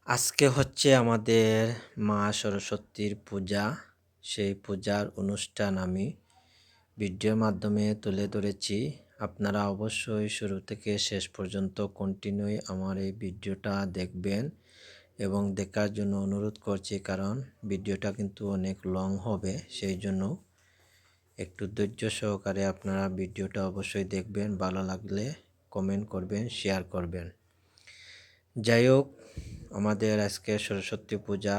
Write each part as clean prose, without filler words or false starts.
আজকে হচ্ছে আমাদের মা সরস্বতীর পূজা। সেই পূজার অনুষ্ঠান আমি ভিডিওর মাধ্যমে তুলে ধরেছি। আপনারা অবশ্যই শুরু থেকে শেষ পর্যন্ত কন্টিনিউ আমার এই ভিডিওটা দেখবেন এবং দেখার জন্য অনুরোধ করছি, কারণ ভিডিওটা কিন্তু অনেক লং হবে। সেই জন্য একটু ধৈর্য সহকারে আপনারা ভিডিওটা অবশ্যই দেখবেন। ভালো লাগলে কমেন্ট করবেন, শেয়ার করবেন। যাই হোক, আমাদের আজকে সরস্বতী পূজা।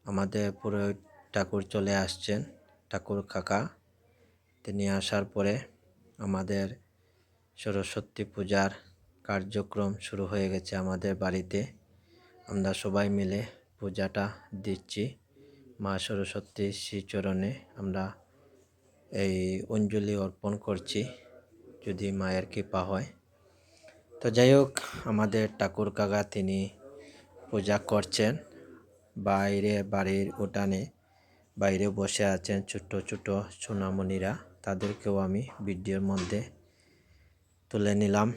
আমাদের পুরোহিত ঠাকুর চলে আসছেন, ঠাকুর কাকা। তিনি আসার পরে আমাদের সরস্বতী পূজার কার্যক্রম শুরু হয়ে গেছে আমাদের বাড়িতে। আমরা সবাই মিলে পূজাটা দিচ্ছি মা সরস্বতীর শ্রীচরণে। আমরা এই অঞ্জলি অর্পণ করছি, যদি মায়ের কৃপা হয়। তো যাই হোক, আমাদের ঠাকুর কাকা তিনি পূজা করছেন বাইরে, বাড়ির উঠানে বাইরে বসে আছেন ছোট ছোট সোনামণিরা। তাদেরকেও আমি ভিডিওর মধ্যে তুলে নিলাম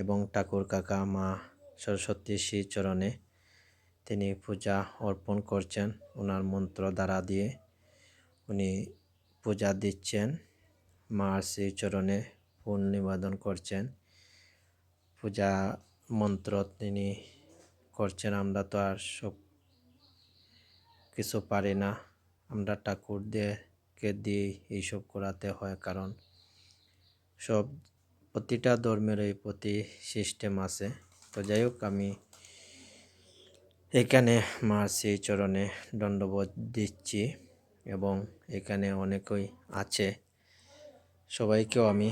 এবং ঠাকুর কাকা মা সরস্বতী শ্রীচরণে তিনি পূজা অর্পণ করছেন। ওনার মন্ত্র দ্বারা দিয়ে উনি পূজা দিচ্ছেন, মার শ্রীচরণে ফুল নিবেদন করছেন, পূজা মন্ত্র তিনি করছেন। আমরা তো আর সব কিছু পারি না, আমরা ঠাকুরদেরকে দিয়ে এইসব করাতে হয়, কারণ সব প্রতিটা ধর্মের এই প্রতি সিস্টেম আছে। তো যাই হোক, আমি এখানে মার শ্রীচরণে দণ্ডবোধ দিচ্ছি এবং এখানে অনেকেই আছে, সবাইকেও আমি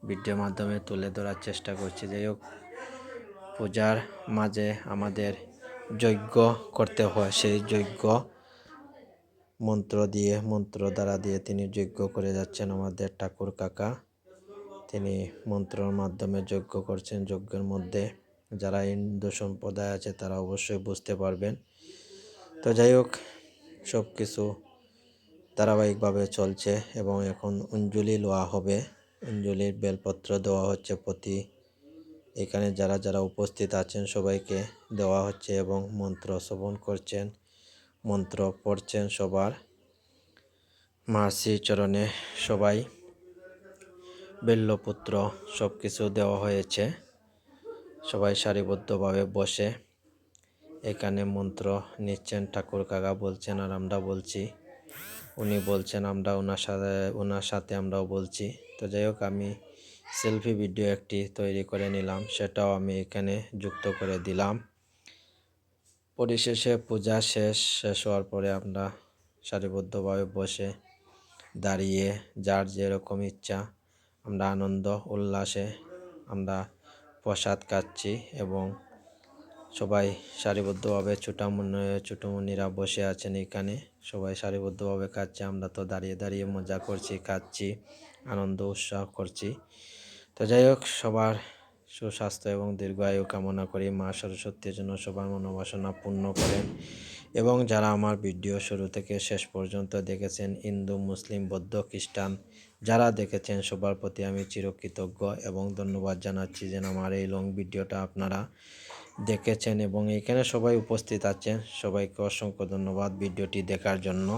ভিডিওর মাধ্যমে তুলে ধরার চেষ্টা করছি। যাই হোক, পূজার মাঝে আমাদের যজ্ঞ করতে হয়। সেই যজ্ঞ মন্ত্র দ্বারা দিয়ে তিনি যজ্ঞ করে যাচ্ছেন আমাদের ঠাকুর কাকা। তিনি মন্ত্রের মাধ্যমে যজ্ঞ করছেন। যজ্ঞের মধ্যে যারা হিন্দু সম্প্রদায় আছে তারা অবশ্যই বুঝতে পারবেন। তো যাই হোক, সব কিছু ধারাবাহিকভাবে চলছে এবং এখন অঞ্জলি লওয়া হবে। অঞ্জলির বেলপত্র দেওয়া হচ্ছে প্রতি এখানে যারা যারা উপস্থিত আছেন সবাইকে দেওয়া হচ্ছে এবং মন্ত্র শ্রবণ করছেন, মন্ত্র পড়ছেন সবার মার শ্রীচরণে। সবাই বেল্লপত্র সব কিছু দেওয়া হয়েছে। সবাই সারিবদ্ধভাবে বসে এখানে মন্ত্র নিচ্ছেন। ঠাকুর কাকা বলছেন আর আমরা বলছি, উনি বলছেন, আমরা ওনার সাথে আমরাও বলছি। তো যাই হোক, আমি সেলফি ভিডিও একটি তৈরি করে নিলাম, সেটাও আমি এখানে যুক্ত করে দিলাম। পরিশেষে পূজা শেষ হওয়ার পরে আমরা সারিবদ্ধভাবে বসে দাঁড়িয়ে যার যেরকম ইচ্ছা আমরা আনন্দ উল্লাসে আমরা প্রসাদ খাচ্ছি এবং সবাই সারিবদ্ধভাবে ছোটমণিরা বসে আছেন এখানে, সবাই সারিবদ্ধভাবে খাচ্ছে। আমরা তো দাঁড়িয়ে দাঁড়িয়ে মজা করছি, খাচ্ছি, আনন্দ উৎসাহ করছি। তো যাই হোক, সবার সুস্বাস্থ্য এবং দীর্ঘায়ু কামনা করি। মা সরস্বতীর জন্য সবার মনোবাসনা পূর্ণ করেন এবং যারা আমার ভিডিও শুরু থেকে শেষ পর্যন্ত দেখেছেন, হিন্দু, মুসলিম, বৌদ্ধ, খ্রিস্টান যারা দেখেছেন, সবার প্রতি আমি চিরকৃতজ্ঞ এবং ধন্যবাদ জানাচ্ছি যে আমার এই লং ভিডিওটা আপনারা দেখেছেন এবং এখানে সবাই উপস্থিত আছেন। সবাইকে অসংখ্য ধন্যবাদ ভিডিওটি দেখার জন্য।